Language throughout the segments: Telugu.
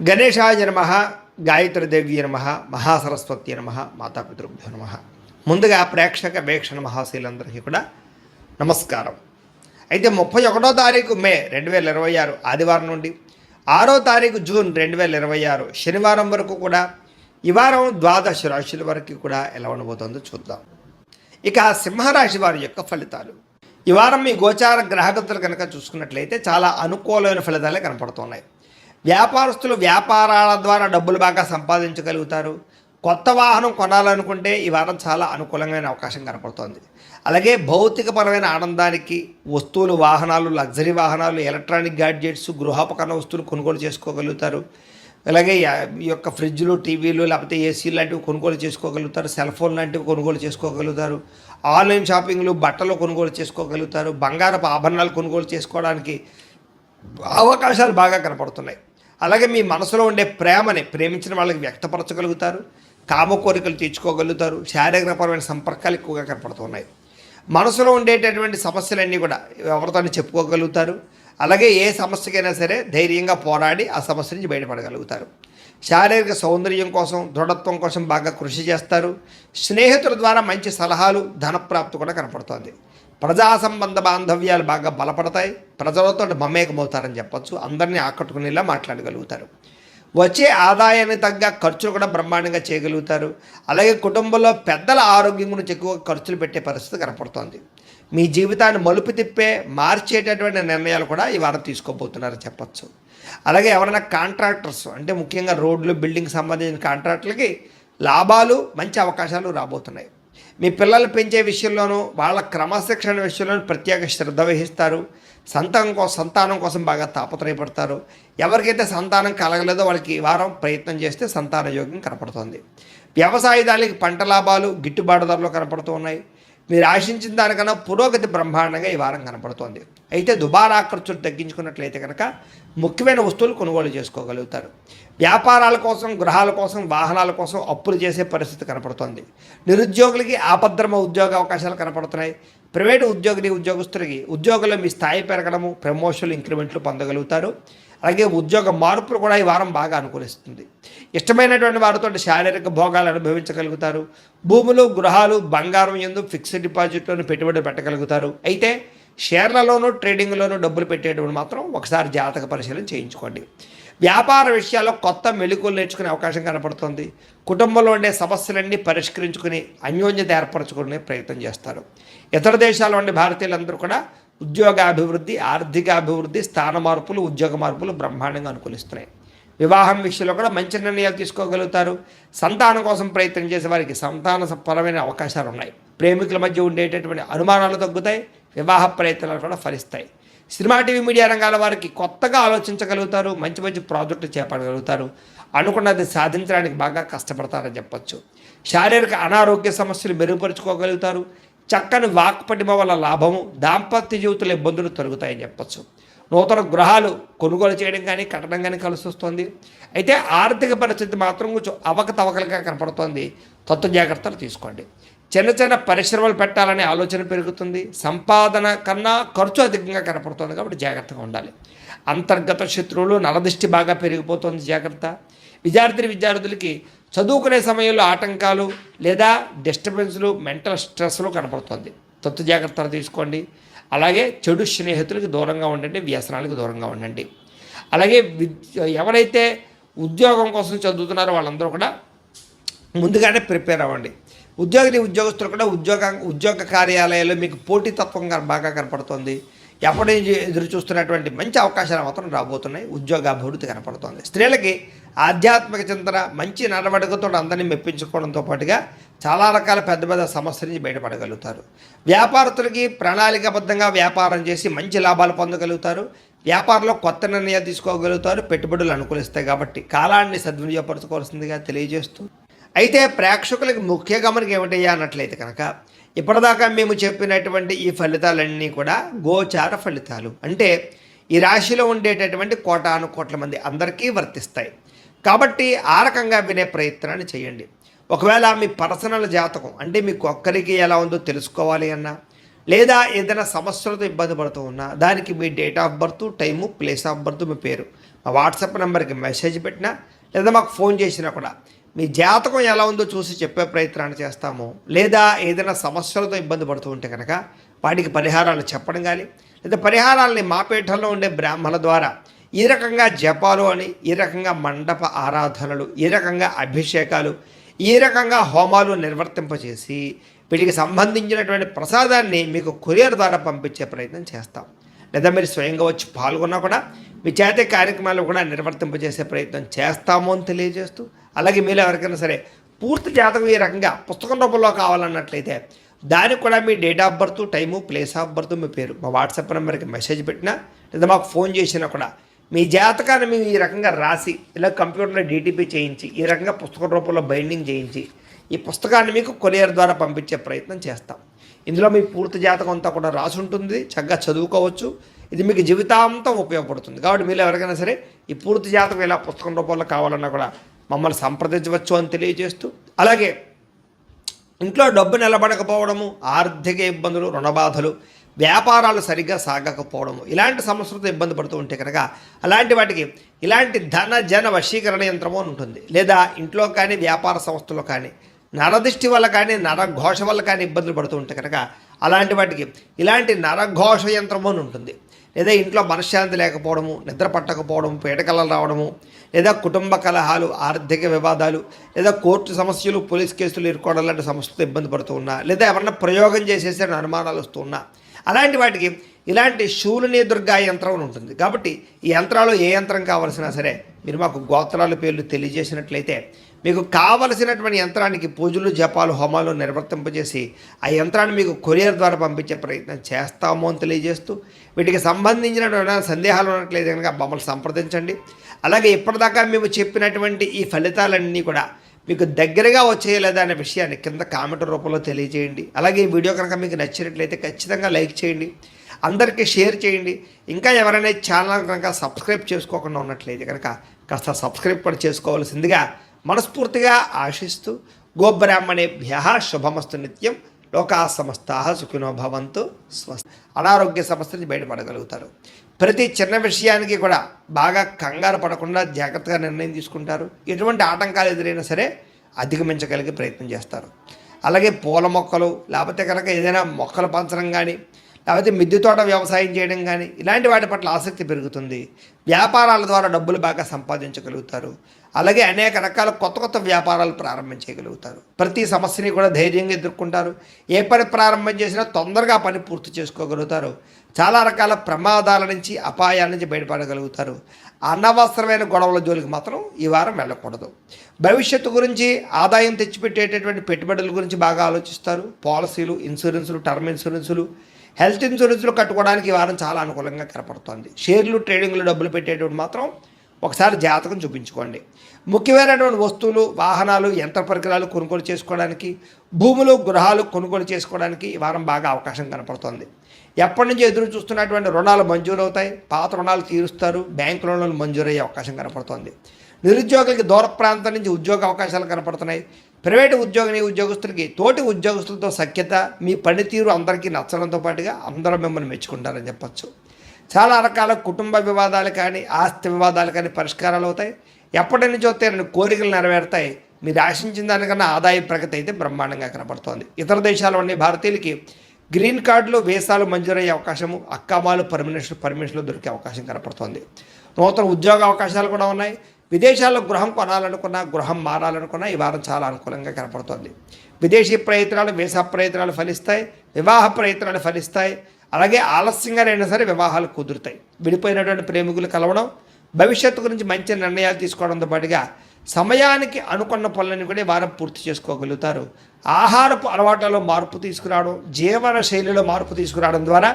గణేశాయ నమ, గాయత్రీదేవ్య నమ, మహాసరస్వతి నమ, మాతాపితృభ్యో నమ. ముందుగా ప్రేక్షక వీక్షణ మహాశీలందరికీ కూడా నమస్కారం. అయితే 31వ తారీఖు మే 2026 ఆదివారం నుండి 6వ తారీఖు జూన్ 2026 శనివారం వరకు కూడా ఈ వారం ద్వాదశ రాశుల వరకు కూడా ఎలా ఉండబోతుందో చూద్దాం. ఇక సింహరాశి వారి యొక్క ఫలితాలు. ఈ వారం మీ గోచార గ్రహగతులు కనుక చూసుకున్నట్లయితే చాలా అనుకూలమైన ఫలితాలే కనపడుతున్నాయి. వ్యాపారస్తులు వ్యాపారాల ద్వారా డబ్బులు బాగా సంపాదించగలుగుతారు. కొత్త వాహనం కొనాలనుకుంటే ఈ వారం చాలా అనుకూలమైన అవకాశం కనపడుతోంది. అలాగే భౌతికపరమైన ఆనందానికి వస్తువులు, వాహనాలు, లగ్జరీ వాహనాలు, ఎలక్ట్రానిక్ గ్యాడ్జెట్స్, గృహోపకరణ వస్తువులు కొనుగోలు చేసుకోగలుగుతారు. అలాగే ఈ యొక్క ఫ్రిడ్జ్లు, టీవీలు, లేకపోతే ఏసీలు లాంటివి కొనుగోలు చేసుకోగలుగుతారు. సెల్ ఫోన్ లాంటివి కొనుగోలు చేసుకోగలుగుతారు. ఆన్లైన్ షాపింగ్లు, బట్టలు కొనుగోలు చేసుకోగలుగుతారు. బంగారపు ఆభరణాలు కొనుగోలు చేసుకోవడానికి అవకాశాలు బాగా కనపడుతున్నాయి. అలాగే మీ మనసులో ఉండే ప్రేమని ప్రేమించిన వాళ్ళకి వ్యక్తపరచగలుగుతారు. కామ కోరికలు తీర్చుకోగలుగుతారు. శారీరకపరమైన సంపర్కాలు ఎక్కువగా కనపడుతున్నాయి. మనసులో ఉండేటటువంటి సమస్యలన్నీ కూడా ఎవరితో చెప్పుకోగలుగుతారు. అలాగే ఏ సమస్యకైనా సరే ధైర్యంగా పోరాడి ఆ సమస్య నుంచి బయటపడగలుగుతారు. శారీరక సౌందర్యం కోసం, దృఢత్వం కోసం బాగా కృషి చేస్తారు. స్నేహితుల ద్వారా మంచి సలహాలు, ధనప్రాప్తి కూడా కనపడుతోంది. ప్రజా సంబంధ బాంధవ్యాలు బాగా బలపడతాయి. ప్రజలతో మమేకమవుతారని చెప్పచ్చు. అందరినీ ఆకట్టుకునేలా మాట్లాడగలుగుతారు. వచ్చే ఆదాయాన్ని తగ్గ ఖర్చులు కూడా బ్రహ్మాండంగా చేయగలుగుతారు. అలాగే కుటుంబంలో పెద్దల ఆరోగ్యం గురించి ఎక్కువ ఖర్చులు పెట్టే పరిస్థితి కనపడుతోంది. మీ జీవితాన్ని మలుపు తిప్పే, మార్చేటటువంటి నిర్ణయాలు కూడా ఈ వారం తీసుకోబోతున్నారని చెప్పచ్చు. అలాగే ఎవరైనా కాంట్రాక్టర్స్ అంటే ముఖ్యంగా రోడ్లు, బిల్డింగ్ సంబంధించిన కాంట్రాక్టులకి లాభాలు, మంచి అవకాశాలు రాబోతున్నాయి. మీ పిల్లలు పెంచే విషయంలోనూ వాళ్ళ క్రమశిక్షణ విషయంలోనూ ప్రత్యేక శ్రద్ధ వహిస్తారు. సంతానం కోసం బాగా తాపత్రయపడతారు. ఎవరికైతే సంతానం కలగలేదో వాళ్ళకి ఈ వారం ప్రయత్నం చేస్తే సంతాన యోగం కనపడుతుంది. వ్యవసాయదారులకి పంట లాభాలు గిట్టుబాటు ధరలు కనపడుతూ ఉన్నాయి. మీరు ఆశించిన దానికన్నా పురోగతి బ్రహ్మాండంగా ఈ వారం కనపడుతోంది. అయితే దుబారా ఖర్చులు తగ్గించుకున్నట్లయితే కనుక ముఖ్యమైన వస్తువులు కొనుగోలు చేసుకోగలుగుతారు. వ్యాపారాల కోసం, గృహాల కోసం, వాహనాల కోసం అప్పులు చేసే పరిస్థితి కనపడుతోంది. నిరుద్యోగులకి ఆపద్రమ ఉద్యోగ అవకాశాలు కనపడుతున్నాయి. ప్రైవేటు ఉద్యోగస్తులకి ఉద్యోగంలో మీ స్థాయి పెరగడము, ప్రమోషన్లు, ఇంక్రిమెంట్లు పొందగలుగుతారు. అలాగే ఉద్యోగ మార్పులు కూడా ఈ వారం బాగా అనుకూలిస్తుంది. ఇష్టమైనటువంటి వారితో శారీరక భోగాలు అనుభవించగలుగుతారు. భూములు, గృహాలు, బంగారం యందు ఫిక్స్డ్ డిపాజిట్లోనూ పెట్టుబడులు పెట్టగలుగుతారు. అయితే షేర్లలోనూ, ట్రేడింగ్లోనూ డబ్బులు పెట్టేటప్పుడు మాత్రం ఒకసారి జాతక పరిశీలన చేయించుకోండి. వ్యాపార విషయాల్లో కొత్త మెళుకువలు నేర్చుకునే అవకాశం కనపడుతుంది. కుటుంబంలో ఉండే సమస్యలన్నీ పరిష్కరించుకుని అన్యోన్యత ఏర్పరచుకునే ప్రయత్నం చేస్తారు. ఇతర దేశాల్లో ఉండే భారతీయులందరూ కూడా ఉద్యోగాభివృద్ధి, ఆర్థిక అభివృద్ధి, స్థాన మార్పులు, ఉద్యోగ మార్పులు బ్రహ్మాండంగా అనుకూలిస్తున్నాయి. వివాహం విషయంలో కూడా మంచి నిర్ణయాలు తీసుకోగలుగుతారు. సంతానం కోసం ప్రయత్నం చేసే వారికి సంతాన పరమైన అవకాశాలు ఉన్నాయి. ప్రేమికుల మధ్య ఉండేటటువంటి అనుమానాలు తగ్గుతాయి. వివాహ ప్రయత్నాలు కూడా ఫలిస్తాయి. సినిమా, టీవీ, మీడియా రంగాల వారికి కొత్తగా ఆలోచించగలుగుతారు. మంచి మంచి ప్రాజెక్టులు చేపట్టగలుగుతారు. అనుకున్నది సాధించడానికి బాగా కష్టపడతారని చెప్పచ్చు. శారీరక అనారోగ్య సమస్యలు మెరుగుపరుచుకోగలుగుతారు. చక్కని వాక్పటిమ వల్ల లాభము, దాంపత్య జీవితంలో ఇబ్బందులు తొలగుతాయని చెప్పచ్చు. నూతన గృహాలు కొనుగోలు చేయడం కానీ, కట్టడం కానీ కలిసి వస్తుంది. అయితే ఆర్థిక పరిస్థితి మాత్రం కొంచెం అవకతవకలుగా కనపడుతోంది. జాగ్రత్తలు తీసుకోండి. చిన్న చిన్న పరిశ్రమలు పెట్టాలనే ఆలోచన పెరుగుతుంది. సంపాదన కన్నా ఖర్చు అధికంగా కనపడుతుంది కాబట్టి జాగ్రత్తగా ఉండాలి. అంతర్గత శత్రువులు, నరదృష్టి బాగా పెరిగిపోతుంది, జాగ్రత్త. విద్యార్థులకి చదువుకునే సమయంలో ఆటంకాలు లేదా డిస్టర్బెన్స్లు, మెంటల్ స్ట్రెస్లు కనపడుతుంది. జాగ్రత్తలు తీసుకోండి. అలాగే చెడు స్నేహితులకి దూరంగా ఉండండి, వ్యసనాలకు దూరంగా ఉండండి. అలాగే ఎవరైతే ఉద్యోగం కోసం చదువుతున్నారో వాళ్ళందరూ కూడా ముందుగానే ప్రిపేర్ అవ్వండి. ఉద్యోగస్తులు కూడా ఉద్యోగ కార్యాలయాల్లో మీకు పోటీతత్వం బాగా కనపడుతుంది. ఎప్పటి నుంచి ఎదురు చూస్తున్నటువంటి మంచి అవకాశాలు మాత్రం రాబోతున్నాయి. ఉద్యోగ అభివృద్ధి కనపడుతుంది. స్త్రీలకి ఆధ్యాత్మిక చింతన, మంచి నడవడికతో అందరినీ మెప్పించుకోవడంతో పాటుగా చాలా రకాల పెద్ద పెద్ద సమస్యల నుంచి బయటపడగలుగుతారు. వ్యాపారస్తులకి ప్రణాళికాబద్ధంగా వ్యాపారం చేసి మంచి లాభాలు పొందగలుగుతారు. వ్యాపారంలో కొత్త నిర్ణయాలు తీసుకోగలుగుతారు. పెట్టుబడులు అనుకూలిస్తాయి కాబట్టి కాలాన్ని సద్వినియోగపరచుకోవాల్సిందిగా తెలియజేస్తూ, అయితే ప్రేక్షకులకి ముఖ్య గమనిక ఏమిటయ్యా అన్నట్లయితే కనుక ఇప్పటిదాకా మేము చెప్పినటువంటి ఈ ఫలితాలన్నీ కూడా గోచార ఫలితాలు. అంటే ఈ రాశిలో ఉండేటటువంటి కోటాను కోట్ల మంది అందరికీ వర్తిస్తాయి. కాబట్టి ఆ రకంగా వినే ప్రయత్నాన్ని చేయండి. ఒకవేళ మీ పర్సనల్ జాతకం అంటే మీకు ఒక్కరికి ఎలా ఉందో తెలుసుకోవాలి అన్నా, లేదా ఏదైనా సమస్యలతో ఇబ్బంది పడుతూ ఉన్నా దానికి మీ date of birth, time, place of birth, మీ పేరు మా వాట్సాప్ నెంబర్కి మెసేజ్ పెట్టినా లేదా మాకు ఫోన్ చేసినా కూడా మీ జాతకం ఎలా ఉందో చూసి చెప్పే ప్రయత్నాన్ని చేస్తాము. లేదా ఏదైనా సమస్యలతో ఇబ్బంది పడుతూ ఉంటే కనుక వాటికి పరిహారాలు చెప్పడం కానీ లేదా పరిహారాలని మా పీఠంలో ఉండే బ్రాహ్మణుల ద్వారా ఈ రకంగా జపాలు అని, ఈ రకంగా మండప ఆరాధనలు, ఈ రకంగా అభిషేకాలు, ఈ రకంగా హోమాలు నిర్వర్తింపచేసి వీటికి సంబంధించినటువంటి ప్రసాదాన్ని మీకు కొరియర్ ద్వారా పంపించే ప్రయత్నం చేస్తాం. లేదా మీరు స్వయంగా వచ్చి పాల్గొన్నా కూడా మీ చేతి కార్యక్రమాలు కూడా నిర్వర్తింపజేసే ప్రయత్నం చేస్తాము అని తెలియజేస్తూ, అలాగే మీరు ఎవరికైనా సరే పూర్తి జాతకం ఈ రకంగా పుస్తకం రూపంలో కావాలన్నట్లయితే దానికి కూడా మీ date of birth, time, place of birth, మీ పేరు మా వాట్సాప్ నెంబర్కి మెసేజ్ పెట్టినా లేదా మాకు ఫోన్ చేసినా కూడా మీ జాతకాన్ని మేము ఈ రకంగా రాసి ఇలా కంప్యూటర్లో డీటీపీ చేయించి ఈ రకంగా పుస్తకం రూపంలో బైండింగ్ చేయించి ఈ పుస్తకాన్ని మీకు కొరియర్ ద్వారా పంపించే ప్రయత్నం చేస్తాం. ఇందులో మీ పూర్తి జాతకం అంతా కూడా రాసి ఉంటుంది, చక్కగా చదువుకోవచ్చు. ఇది మీకు జీవితాంతం ఉపయోగపడుతుంది. కాబట్టి మీరు ఎవరికైనా సరే ఈ పూర్తి జాతకం ఇలా పుస్తకం రూపంలో కావాలన్నా కూడా మమ్మల్ని సంప్రదించవచ్చు అని తెలియజేస్తూ, అలాగే ఇంట్లో డబ్బు నిలబడకపోవడము, ఆర్థిక ఇబ్బందులు, రుణబాధలు, వ్యాపారాలు సరిగ్గా సాగకపోవడము, ఇలాంటి సమస్యలతో ఇబ్బంది పడుతూ ఉంటే కనుక అలాంటి వాటికి ఇలాంటి ధన జన వశీకరణ యంత్రము అని ఉంటుంది. లేదా ఇంట్లో కానీ వ్యాపార సంస్థలో కానీ నరదృష్టి వల్ల కానీ నరఘోష వల్ల కానీ ఇబ్బందులు పడుతూ ఉంటే కనుక అలాంటి వాటికి ఇలాంటి నరఘోష యంత్రము అని ఉంటుంది. లేదా ఇంట్లో మనశ్శాంతి లేకపోవడము, నిద్ర పట్టకపోవడము, పీడకలలు రావడము, లేదా కుటుంబ కలహాలు, ఆర్థిక వివాదాలు, లేదా కోర్టు సమస్యలు, పోలీస్ కేసులు ఇరుకోవడం లాంటి సమస్యలతో ఇబ్బంది పడుతూ ఉన్నా, లేదా ఎవరన్నా ప్రయోగం చేసేసే అనుమానాలు వస్తూ ఉన్నా అలాంటి వాటికి ఇలాంటి శూలిని దుర్గా యంత్రం అని ఉంటుంది. కాబట్టి ఈ యంత్రాలు ఏ యంత్రం కావాల్సినా సరే మీరు మాకు గోత్రాల పేర్లు తెలియజేసినట్లయితే మీకు కావలసినటువంటి యంత్రానికి పూజలు, జపాలు, హోమాలు నిర్వర్తింపజేసి ఆ యంత్రాన్ని మీకు కొరియర్ ద్వారా పంపించే ప్రయత్నం చేస్తాము అని తెలియజేస్తూ, వీటికి సంబంధించిన సందేహాలు ఉన్నట్లయితే కనుక మమ్మల్ని సంప్రదించండి. అలాగే ఇప్పటిదాకా మేము చెప్పినటువంటి ఈ ఫలితాలన్నీ కూడా మీకు దగ్గరగా వచ్చేయలేదా అనే విషయాన్ని కింద కామెంట్ రూపంలో తెలియజేయండి. అలాగే ఈ వీడియో కనుక మీకు నచ్చినట్లయితే ఖచ్చితంగా లైక్ చేయండి, అందరికీ షేర్ చేయండి. ఇంకా ఎవరైనా ఛానల్ కనుక సబ్స్క్రైబ్ చేసుకోకుండా ఉన్నట్లయితే కనుక కాస్త సబ్స్క్రైబ్ కూడా చేసుకోవాల్సిందిగా మనస్ఫూర్తిగా ఆశిస్తూ, గోబ్రాహ్మణేభ్యః శుభమస్తు నిత్యం, లోకా సమస్తాః సుఖినో భవంతు, స్వస్తి. అనారోగ్య సమస్య నుంచి బయటపడగలుగుతారు. ప్రతి చిన్న విషయానికి కూడా బాగా కంగారు పడకుండా జాగ్రత్తగా నిర్ణయం తీసుకుంటారు. ఎటువంటి ఆటంకాలు ఎదురైనా సరే అధిగమించగలిగే ప్రయత్నం చేస్తారు. అలాగే పూల మొక్కలు, లేకపోతే కనుక ఏదైనా మొక్కలు పెంచడం కానీ, లేకపోతే మిద్దె తోట వ్యవసాయం చేయడం కానీ ఇలాంటి వాటి పట్ల ఆసక్తి పెరుగుతుంది. వ్యాపారాల ద్వారా డబ్బులు బాగా సంపాదించగలుగుతారు. అలాగే అనేక రకాల కొత్త కొత్త వ్యాపారాలు ప్రారంభించగలుగుతారు. ప్రతి సమస్యని కూడా ధైర్యంగా ఎదుర్కొంటారు. ఏ పని ప్రారంభం చేసినా తొందరగా పని పూర్తి చేసుకోగలుగుతారు. చాలా రకాల ప్రమాదాల నుంచి, అపాయాల నుంచి బయటపడగలుగుతారు. అనవసరమైన గొడవల జోలికి మాత్రం ఈ వారం వెళ్ళకూడదు. భవిష్యత్తు గురించి, ఆదాయం తెచ్చిపెట్టేటటువంటి పెట్టుబడుల గురించి బాగా ఆలోచిస్తారు. పాలసీలు, ఇన్సూరెన్సులు, టర్మ్ ఇన్సూరెన్సులు, హెల్త్ ఇన్సూరెన్సులు కట్టుకోవడానికి ఈ వారం చాలా అనుకూలంగా కనపడుతోంది. షేర్లు, ట్రేడింగ్లు డబ్బులు పెట్టేటువంటి మాత్రం ఒకసారి జాతకం చూపించుకోండి. ముఖ్యమైనటువంటి వస్తువులు, వాహనాలు, యంత్ర పరికరాలు కొనుగోలు చేసుకోవడానికి, భూములు, గృహాలు కొనుగోలు చేసుకోవడానికి ఈ వారం బాగా అవకాశం కనపడుతోంది. ఎప్పటి నుంచి ఎదురు చూస్తున్నటువంటి రుణాలు మంజూరు అవుతాయి. పాత రుణాలు తీరుస్తారు. బ్యాంకు రుణాలు మంజూరయ్యే అవకాశం కనపడుతోంది. నిరుద్యోగులకి దూర ప్రాంతం నుంచి ఉద్యోగ అవకాశాలు కనపడుతున్నాయి. ప్రైవేటు ఉద్యోగస్తులకి తోటి ఉద్యోగస్తులతో సఖ్యత, మీ పనితీరు అందరికీ నచ్చడంతో పాటుగా అందరూ మిమ్మల్ని మెచ్చుకుంటారని చెప్పచ్చు. చాలా రకాల కుటుంబ వివాదాలు కానీ, ఆస్తి వివాదాలు కానీ పరిష్కారాలు అవుతాయి. ఎప్పటి నుంచి వస్తే కోరికలు నెరవేరుతాయి. మీరు ఆశించిన దానికన్నా ఆదాయ ప్రగతి అయితే బ్రహ్మాండంగా కనపడుతోంది. ఇతర దేశాల్లో ఉండే భారతీయులకి గ్రీన్ కార్డులు, వీసాలు మంజూరయ్యే అవకాశము, అక్కామాలు, పర్మిషన్లు దొరికే అవకాశం కనపడుతోంది. నూతన ఉద్యోగ అవకాశాలు కూడా ఉన్నాయి. విదేశాల్లో గృహం కొనాలనుకున్నా, గృహం మారాలనుకున్నా ఈ వారం చాలా అనుకూలంగా కనపడుతోంది. విదేశీ ప్రయత్నాలు, వీసా ప్రయత్నాలు ఫలిస్తాయి. వివాహ ప్రయత్నాలు ఫలిస్తాయి. అలాగే ఆలస్యంగా అయినా సరే వివాహాలు కుదురుతాయి. విడిపోయినటువంటి ప్రేమికులు కలవడం, భవిష్యత్తు గురించి మంచి నిర్ణయాలు తీసుకోవడంతో పాటుగా సమయానికి అనుకున్న పనులను కూడా వారం పూర్తి చేసుకోగలుగుతారు. ఆహారపు అలవాట్లలో మార్పు తీసుకురావడం, జీవన శైలిలో మార్పు తీసుకురావడం ద్వారా,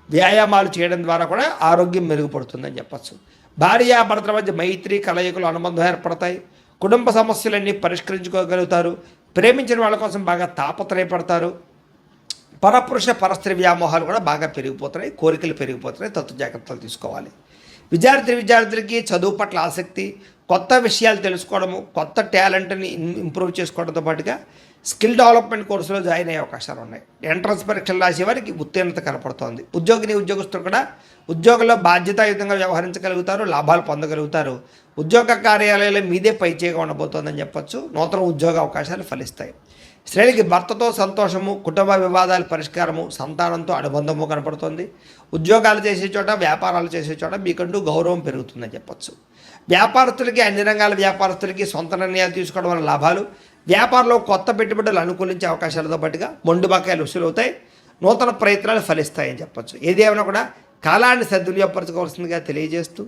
వ్యాయామాలు చేయడం ద్వారా కూడా ఆరోగ్యం మెరుగుపడుతుందని చెప్పచ్చు. భార్యాభర్తల మధ్య మైత్రి, కలయికలు, అనుబంధం ఏర్పడతాయి. కుటుంబ సమస్యలన్నీ పరిష్కరించుకోగలుగుతారు. ప్రేమించిన వాళ్ళ కోసం బాగా తాపత్రయపడతారు. పరపురుష పరస్త్రీ వ్యామోహాలు కూడా బాగా పెరిగిపోతున్నాయి. కోరికలు పెరిగిపోతున్నాయి. తత్వ జాగ్రత్తలు తీసుకోవాలి. విద్యార్థులకి చదువు పట్ల ఆసక్తి, కొత్త విషయాలు తెలుసుకోవడము, కొత్త టాలెంట్ని ఇంప్రూవ్ చేసుకోవడంతో పాటుగా స్కిల్ డెవలప్మెంట్ కోర్సులో జాయిన్ అయ్యే అవకాశాలు ఉన్నాయి. ఎంట్రన్స్ పరీక్షలు రాసే వారికి ఉత్తీర్ణత కనపడుతోంది. ఉద్యోగస్తులు కూడా ఉద్యోగంలో బాధ్యతాయుతంగా వ్యవహరించగలుగుతారు, లాభాలు పొందగలుగుతారు. ఉద్యోగ కార్యాలయాల్లో మీదే పైచేగా ఉండబోతోందని చెప్పొచ్చు. నూతన ఉద్యోగ అవకాశాలు ఫలిస్తాయి. స్త్రీలకి భర్తతో సంతోషము, కుటుంబ వివాదాల పరిష్కారము, సంతానంతో అనుబంధము కనపడుతుంది. ఉద్యోగాలు చేసే చోట, వ్యాపారాలు చేసే చోట మీకంటూ గౌరవం పెరుగుతుందని చెప్పొచ్చు. వ్యాపారస్తులకి, అన్ని రంగాల వ్యాపారస్తులకి సొంత నిర్ణయాలు తీసుకోవడం వల్ల లాభాలు, వ్యాపారంలో కొత్త పెట్టుబడులు అనుకూలించే అవకాశాలతో పాటుగా మొండు బకాయిలు వసూలవుతాయి. నూతన ప్రయత్నాలు ఫలిస్తాయని చెప్పొచ్చు. ఏదేమైనా కూడా కాలాన్ని సద్వినియోగపరచుకోవాల్సిందిగా తెలియజేస్తూ